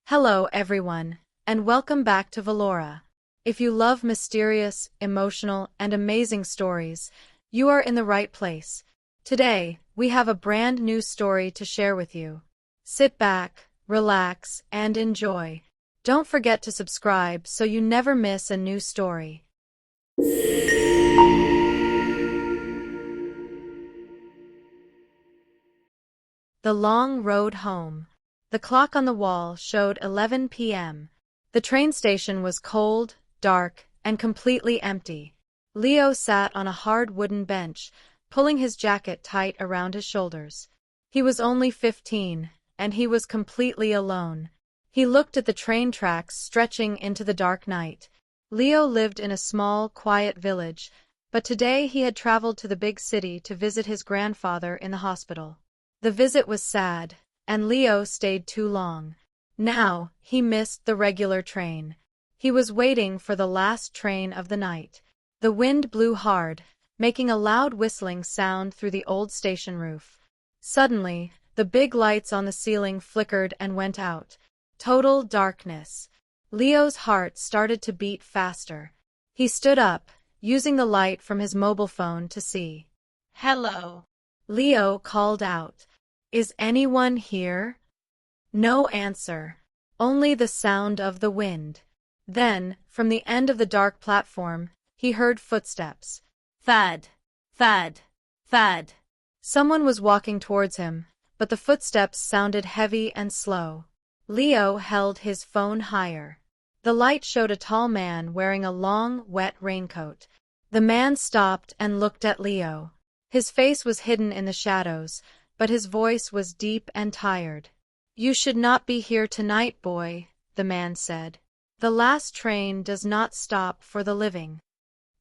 Hello everyone, and welcome back to Valora. If you love mysterious, emotional, and amazing stories, you are in the right place. Today, we have a brand new story to share with you. Sit back, relax, and enjoy. Don't forget to subscribe so you never miss a new story. The long road home. The clock on the wall showed 11 p.m. The train station was cold, dark, and completely empty. Leo sat on a hard wooden bench, pulling his jacket tight around his shoulders. He was only 15, and he was completely alone. He looked at the train tracks stretching into the dark night. Leo lived in a small, quiet village, but today he had traveled to the big city to visit his grandfather in the hospital. The visit was sad, and Leo stayed too long. Now, he missed the regular train. He was waiting for the last train of the night. The wind blew hard, making a loud whistling sound through the old station roof. Suddenly, the big lights on the ceiling flickered and went out. Total darkness. Leo's heart started to beat faster. He stood up, using the light from his mobile phone to see. "Hello," Leo called out. "Is anyone here?" No answer. Only the sound of the wind. Then, from the end of the dark platform, he heard footsteps. Thad! Thad! Thad! Someone was walking towards him, but the footsteps sounded heavy and slow. Leo held his phone higher. The light showed a tall man wearing a long, wet raincoat. The man stopped and looked at Leo. His face was hidden in the shadows, but his voice was deep and tired. "You should not be here tonight, boy," the man said. "The last train does not stop for the living."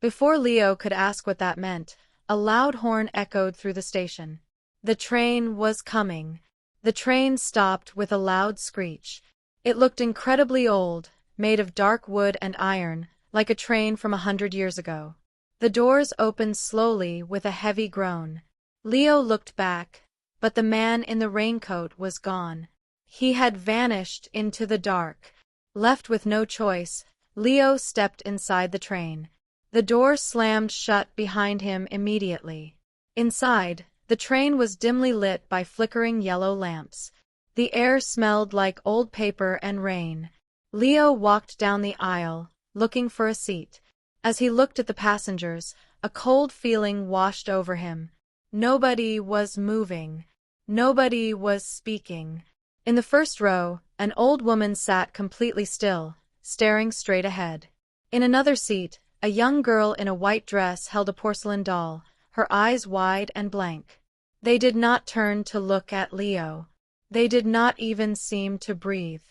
Before Leo could ask what that meant, a loud horn echoed through the station. The train was coming. The train stopped with a loud screech. It looked incredibly old, made of dark wood and iron, like a train from 100 years ago. The doors opened slowly with a heavy groan. Leo looked back, but the man in the raincoat was gone. He had vanished into the dark. Left with no choice, Leo stepped inside the train. The door slammed shut behind him immediately. Inside, the train was dimly lit by flickering yellow lamps. The air smelled like old paper and rain. Leo walked down the aisle, looking for a seat. As he looked at the passengers, a cold feeling washed over him. Nobody was moving. Nobody was speaking. In the first row, an old woman sat completely still, staring straight ahead. In another seat, a young girl in a white dress held a porcelain doll, her eyes wide and blank. They did not turn to look at Leo. They did not even seem to breathe.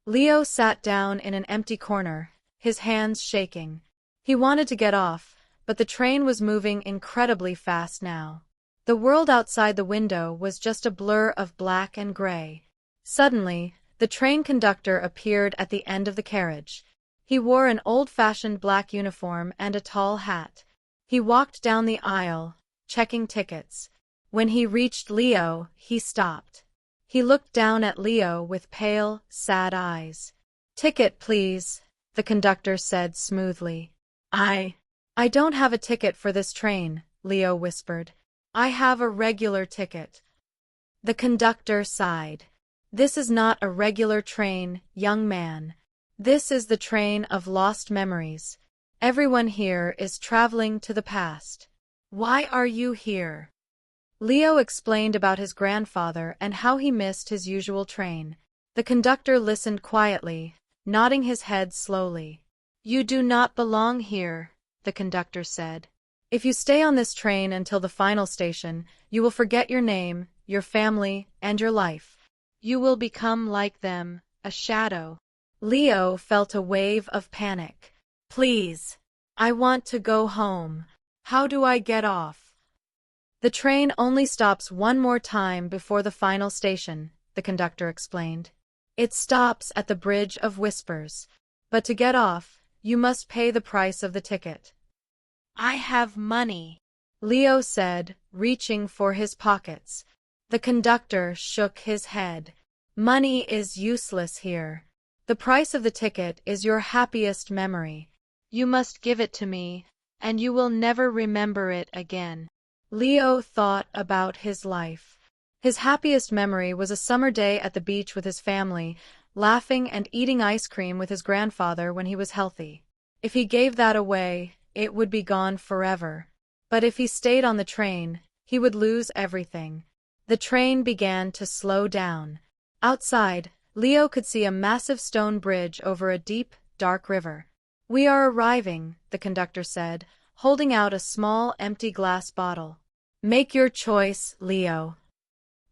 Leo sat down in an empty corner, his hands shaking. He wanted to get off, but the train was moving incredibly fast now. The world outside the window was just a blur of black and gray. Suddenly, the train conductor appeared at the end of the carriage. He wore an old-fashioned black uniform and a tall hat. He walked down the aisle, checking tickets. When he reached Leo, he stopped. He looked down at Leo with pale, sad eyes. "Ticket, please," the conductor said smoothly. I don't have a ticket for this train," Leo whispered. "I have a regular ticket." The conductor sighed. "This is not a regular train, young man. This is the train of lost memories. Everyone here is traveling to the past. Why are you here?" Leo explained about his grandfather and how he missed his usual train. The conductor listened quietly, nodding his head slowly. "You do not belong here," the conductor said. "If you stay on this train until the final station, you will forget your name, your family, and your life. You will become like them, a shadow." Leo felt a wave of panic. "Please. I want to go home. How do I get off?" "The train only stops one more time before the final station," the conductor explained. "It stops at the Bridge of Whispers. But to get off, you must pay the price of the ticket." "I have money," Leo said, reaching for his pockets. The conductor shook his head. "Money is useless here. The price of the ticket is your happiest memory. You must give it to me, and you will never remember it again." Leo thought about his life. His happiest memory was a summer day at the beach with his family, laughing and eating ice cream with his grandfather when he was healthy. If he gave that away, it would be gone forever. But if he stayed on the train, he would lose everything. The train began to slow down. Outside, Leo could see a massive stone bridge over a deep, dark river. "We are arriving," the conductor said, holding out a small, empty glass bottle. "Make your choice, Leo."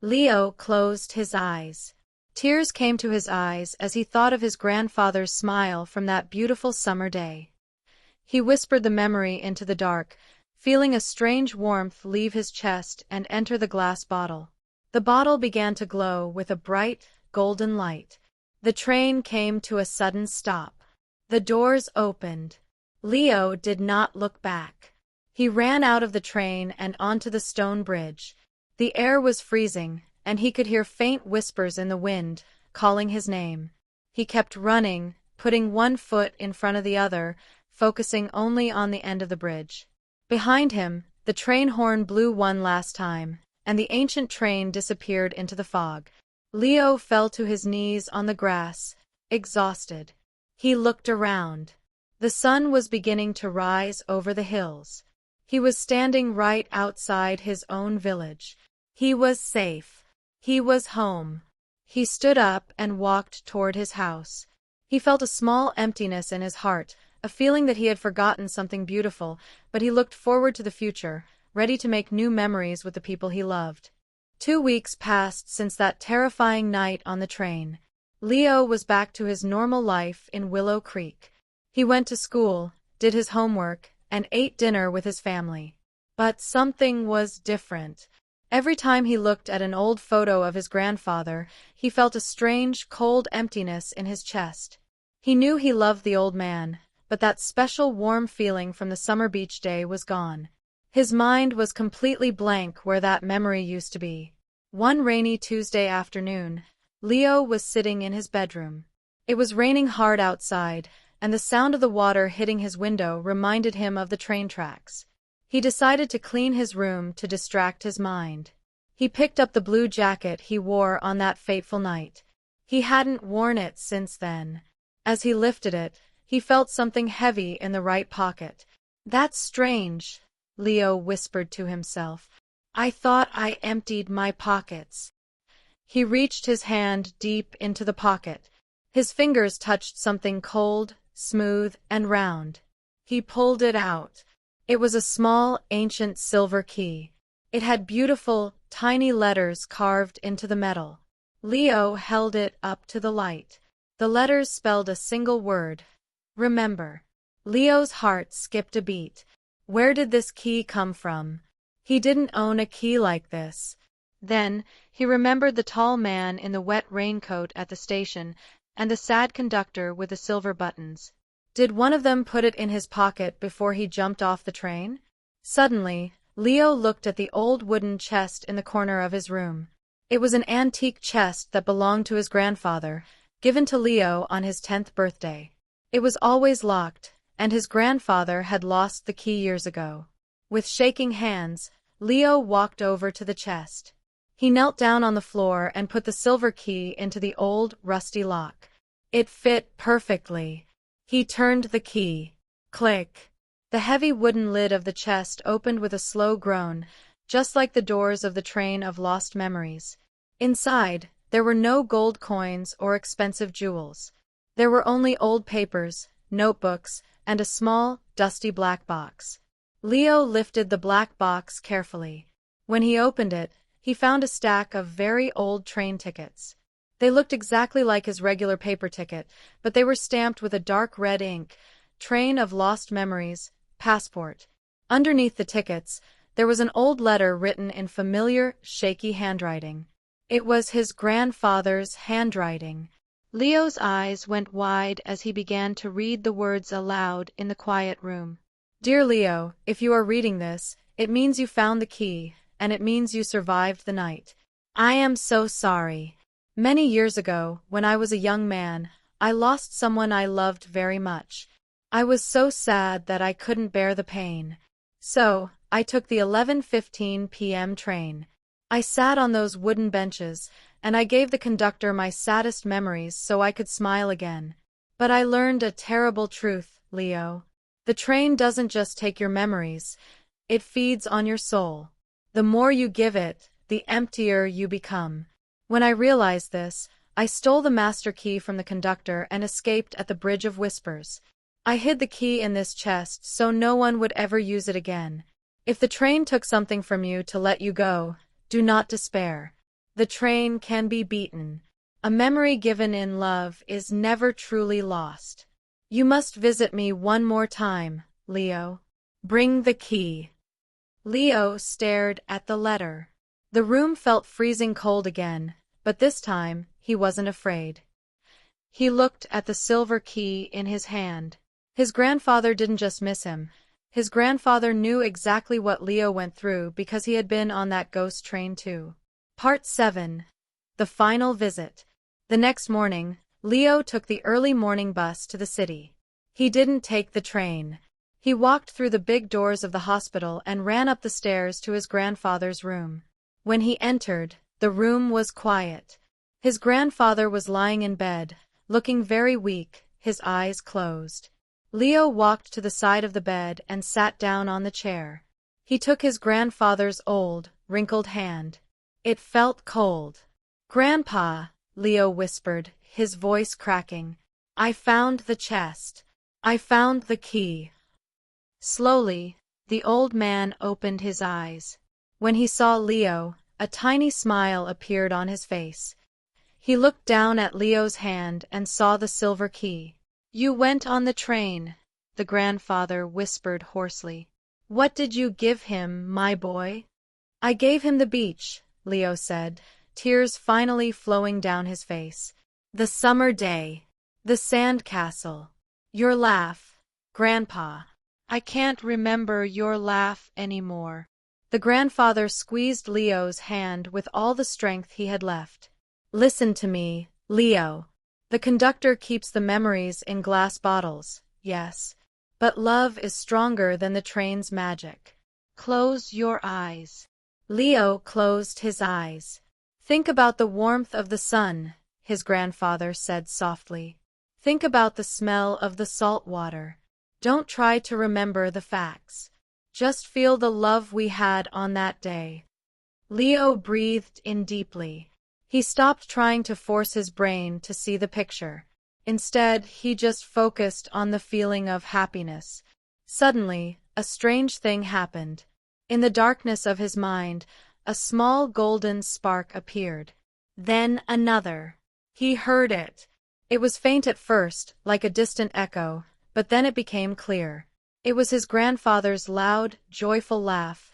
Leo closed his eyes. Tears came to his eyes as he thought of his grandfather's smile from that beautiful summer day. He whispered the memory into the dark, feeling a strange warmth leave his chest and enter the glass bottle. The bottle began to glow with a bright, golden light. The train came to a sudden stop. The doors opened. Leo did not look back. He ran out of the train and onto the stone bridge. The air was freezing, and he could hear faint whispers in the wind, calling his name. He kept running, putting one foot in front of the other, focusing only on the end of the bridge. Behind him, the train horn blew one last time, and the ancient train disappeared into the fog. Leo fell to his knees on the grass, exhausted. He looked around. The sun was beginning to rise over the hills. He was standing right outside his own village. He was safe. He was home. He stood up and walked toward his house. He felt a small emptiness in his heart, a feeling that he had forgotten something beautiful, but he looked forward to the future, ready to make new memories with the people he loved. 2 weeks passed since that terrifying night on the train. Leo was back to his normal life in Willow Creek. He went to school, did his homework, and ate dinner with his family. But something was different. Every time he looked at an old photo of his grandfather, he felt a strange, cold emptiness in his chest. He knew he loved the old man, but that special warm feeling from the summer beach day was gone. His mind was completely blank where that memory used to be. One rainy Tuesday afternoon, Leo was sitting in his bedroom. It was raining hard outside, and the sound of the water hitting his window reminded him of the train tracks. He decided to clean his room to distract his mind. He picked up the blue jacket he wore on that fateful night. He hadn't worn it since then. As he lifted it, he felt something heavy in the right pocket. "That's strange," Leo whispered to himself. "I thought I emptied my pockets." He reached his hand deep into the pocket. His fingers touched something cold, smooth, and round. He pulled it out. It was a small, ancient silver key. It had beautiful, tiny letters carved into the metal. Leo held it up to the light. The letters spelled a single word: remember. Leo's heart skipped a beat. Where did this key come from? He didn't own a key like this. Then, he remembered the tall man in the wet raincoat at the station, and the sad conductor with the silver buttons. Did one of them put it in his pocket before he jumped off the train? Suddenly, Leo looked at the old wooden chest in the corner of his room. It was an antique chest that belonged to his grandfather, given to Leo on his 10th birthday. It was always locked, and his grandfather had lost the key years ago. With shaking hands, Leo walked over to the chest. He knelt down on the floor and put the silver key into the old, rusty lock. It fit perfectly. He turned the key. Click. The heavy wooden lid of the chest opened with a slow groan, just like the doors of the train of lost memories. Inside, there were no gold coins or expensive jewels. There were only old papers, notebooks, and a small, dusty black box. Leo lifted the black box carefully. When he opened it, he found a stack of very old train tickets. They looked exactly like his regular paper ticket, but they were stamped with a dark red ink: Train of Lost Memories, Passport. Underneath the tickets, there was an old letter written in familiar, shaky handwriting. It was his grandfather's handwriting. Leo's eyes went wide as he began to read the words aloud in the quiet room. "Dear Leo, if you are reading this, it means you found the key, and it means you survived the night. I am so sorry. Many years ago, when I was a young man, I lost someone I loved very much. I was so sad that I couldn't bear the pain. So, I took the 11:15 p.m. train. I sat on those wooden benches, and I gave the conductor my saddest memories so I could smile again. But I learned a terrible truth, Leo. The train doesn't just take your memories, it feeds on your soul. The more you give it, the emptier you become. When I realized this, I stole the master key from the conductor and escaped at the Bridge of Whispers. I hid the key in this chest so no one would ever use it again. If the train took something from you to let you go, do not despair. The train can be beaten. A memory given in love is never truly lost. You must visit me one more time, Leo. Bring the key. Leo stared at the letter. The room felt freezing cold again, but this time he wasn't afraid. He looked at the silver key in his hand. His grandfather didn't just miss him. His grandfather knew exactly what Leo went through because he had been on that ghost train too. Part 7. The Final Visit. The next morning, Leo took the early morning bus to the city. He didn't take the train. He walked through the big doors of the hospital and ran up the stairs to his grandfather's room. When he entered, the room was quiet. His grandfather was lying in bed, looking very weak, his eyes closed. Leo walked to the side of the bed and sat down on the chair. He took his grandfather's old, wrinkled hand. It felt cold. "Grandpa," Leo whispered, his voice cracking, "I found the chest. I found the key." Slowly, the old man opened his eyes. When he saw Leo, a tiny smile appeared on his face. He looked down at Leo's hand and saw the silver key. "You went on the train," the grandfather whispered hoarsely. "What did you give him, my boy?" "I gave him the beach," Leo said, tears finally flowing down his face. "The summer day. The sand castle. Your laugh, Grandpa. I can't remember your laugh anymore." The grandfather squeezed Leo's hand with all the strength he had left. "Listen to me, Leo. The conductor keeps the memories in glass bottles, yes. But love is stronger than the train's magic. Close your eyes." Leo closed his eyes. "Think about the warmth of the sun," his grandfather said softly. "Think about the smell of the salt water. Don't try to remember the facts. Just feel the love we had on that day." Leo breathed in deeply. He stopped trying to force his brain to see the picture. Instead, he just focused on the feeling of happiness. Suddenly, a strange thing happened. In the darkness of his mind, a small golden spark appeared. Then another. He heard it. It was faint at first, like a distant echo, but then it became clear. It was his grandfather's loud, joyful laugh,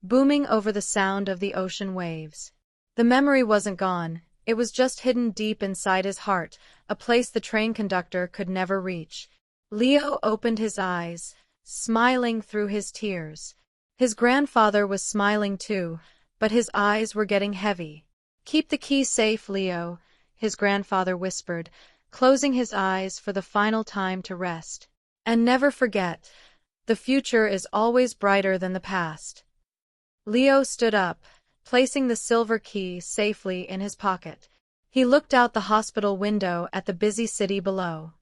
booming over the sound of the ocean waves. The memory wasn't gone, it was just hidden deep inside his heart, a place the train conductor could never reach. Leo opened his eyes, smiling through his tears. His grandfather was smiling too, but his eyes were getting heavy. "Keep the key safe, Leo," his grandfather whispered, closing his eyes for the final time to rest. "And never forget, the future is always brighter than the past." Leo stood up, placing the silver key safely in his pocket. He looked out the hospital window at the busy city below.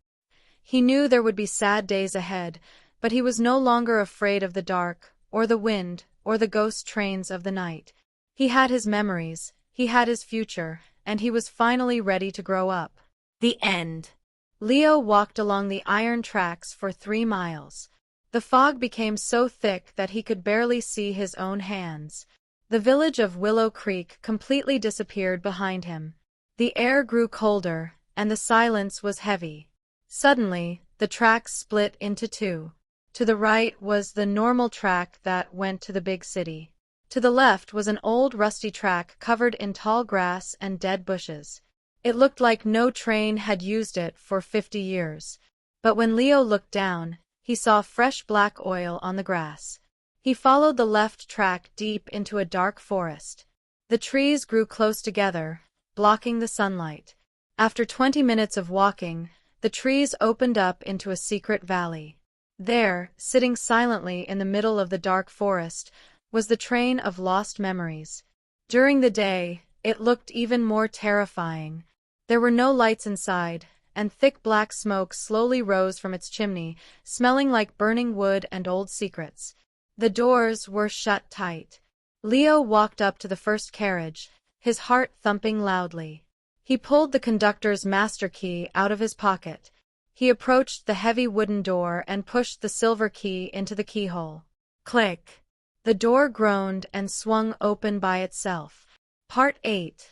He knew there would be sad days ahead, but he was no longer afraid of the dark, or the wind, or the ghost trains of the night. He had his memories, he had his future, and he was finally ready to grow up. The end. Leo walked along the iron tracks for 3 miles. The fog became so thick that he could barely see his own hands. The village of Willow Creek completely disappeared behind him. The air grew colder, and the silence was heavy. Suddenly, the tracks split into 2. To the right was the normal track that went to the big city. To the left was an old rusty track covered in tall grass and dead bushes. It looked like no train had used it for 50 years. But when Leo looked down, he saw fresh black oil on the grass. He followed the left track deep into a dark forest. The trees grew close together, blocking the sunlight. After 20 minutes of walking, the trees opened up into a secret valley. There, sitting silently in the middle of the dark forest, was the train of lost memories. During the day, it looked even more terrifying. There were no lights inside, and thick black smoke slowly rose from its chimney, smelling like burning wood and old secrets. The doors were shut tight. Leo walked up to the first carriage, his heart thumping loudly. He pulled the conductor's master key out of his pocket. He approached the heavy wooden door and pushed the silver key into the keyhole. Click! The door groaned and swung open by itself. Part 8.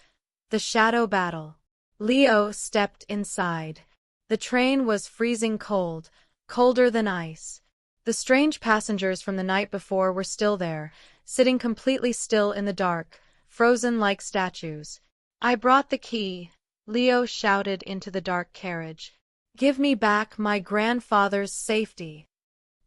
The Shadow Battle. Leo stepped inside. The train was freezing cold, colder than ice. The strange passengers from the night before were still there, sitting completely still in the dark, frozen like statues. "I brought the key," Leo shouted into the dark carriage. "Give me back my grandfather's safety."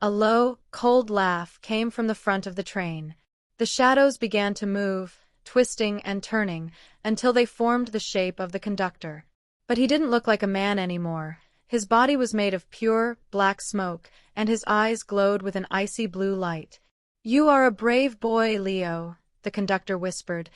A low, cold laugh came from the front of the train. The shadows began to move, twisting and turning, until they formed the shape of the conductor. But he didn't look like a man anymore. His body was made of pure, black smoke, and his eyes glowed with an icy blue light. "You are a brave boy, Leo," the conductor whispered,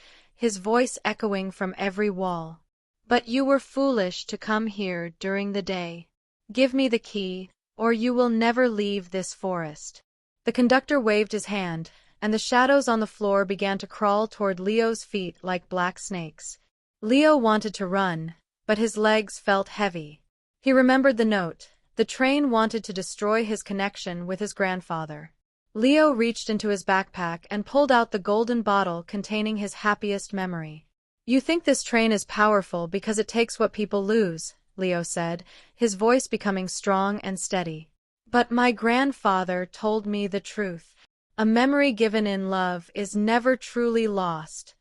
his voice echoing from every wall. "But you were foolish to come here during the day. Give me the key, or you will never leave this forest." The conductor waved his hand, and the shadows on the floor began to crawl toward Leo's feet like black snakes. Leo wanted to run, but his legs felt heavy. He remembered the note. The train wanted to destroy his connection with his grandfather. Leo reached into his backpack and pulled out the golden bottle containing his happiest memory. "You think this train is powerful because it takes what people lose," Leo said, his voice becoming strong and steady. "But my grandfather told me the truth. A memory given in love is never truly lost."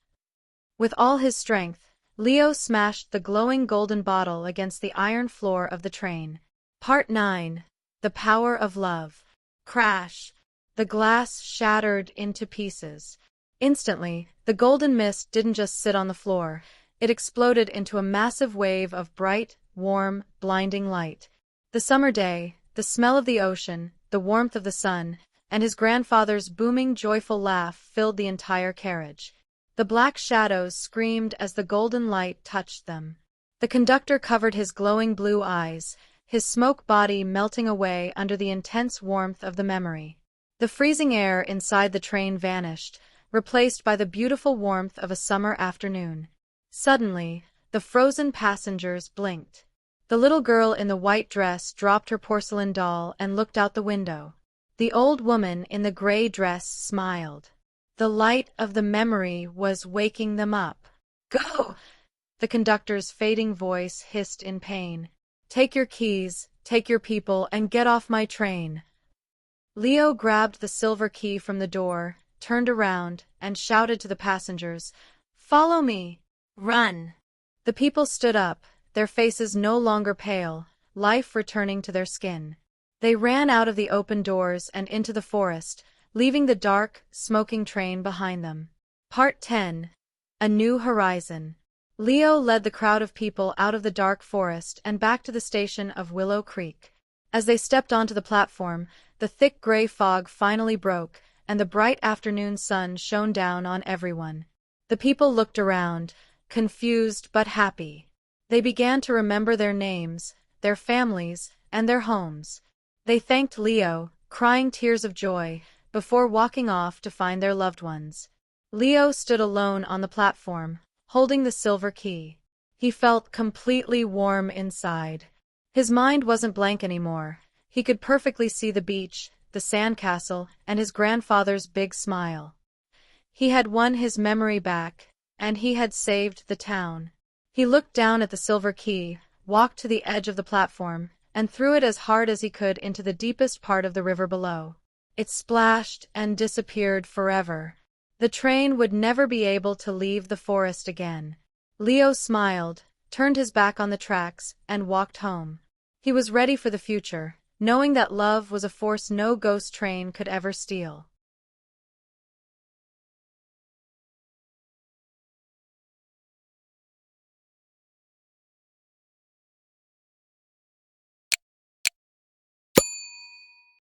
With all his strength, Leo smashed the glowing golden bottle against the iron floor of the train. Part 9. The Power of Love. Crash! The glass shattered into pieces. Instantly, the golden mist didn't just sit on the floor. It exploded into a massive wave of bright, warm, blinding light. The summer day, the smell of the ocean, the warmth of the sun, and his grandfather's booming, joyful laugh filled the entire carriage. The black shadows screamed as the golden light touched them. The conductor covered his glowing blue eyes, his smoke body melting away under the intense warmth of the memory. The freezing air inside the train vanished, replaced by the beautiful warmth of a summer afternoon. Suddenly, the frozen passengers blinked. The little girl in the white dress dropped her porcelain doll and looked out the window. The old woman in the gray dress smiled. The light of the memory was waking them up. "Go!" The conductor's fading voice hissed in pain. "Take your keys, take your people, and get off my train." Leo grabbed the silver key from the door, turned around, and shouted to the passengers, "Follow me! Run!" The people stood up, their faces no longer pale, life returning to their skin. They ran out of the open doors and into the forest, leaving the dark, smoking train behind them. Part 10. A New Horizon. Leo led the crowd of people out of the dark forest and back to the station of Willow Creek. As they stepped onto the platform, the thick gray fog finally broke, and the bright afternoon sun shone down on everyone. The people looked around, confused but happy. They began to remember their names, their families, and their homes. They thanked Leo, crying tears of joy, before walking off to find their loved ones. Leo stood alone on the platform, holding the silver key. He felt completely warm inside. His mind wasn't blank anymore. He could perfectly see the beach, the sandcastle, and his grandfather's big smile. He had won his memory back, and he had saved the town. He looked down at the silver key, walked to the edge of the platform, and threw it as hard as he could into the deepest part of the river below. It splashed and disappeared forever. The train would never be able to leave the forest again. Leo smiled, turned his back on the tracks, and walked home. He was ready for the future, knowing that love was a force no ghost train could ever steal.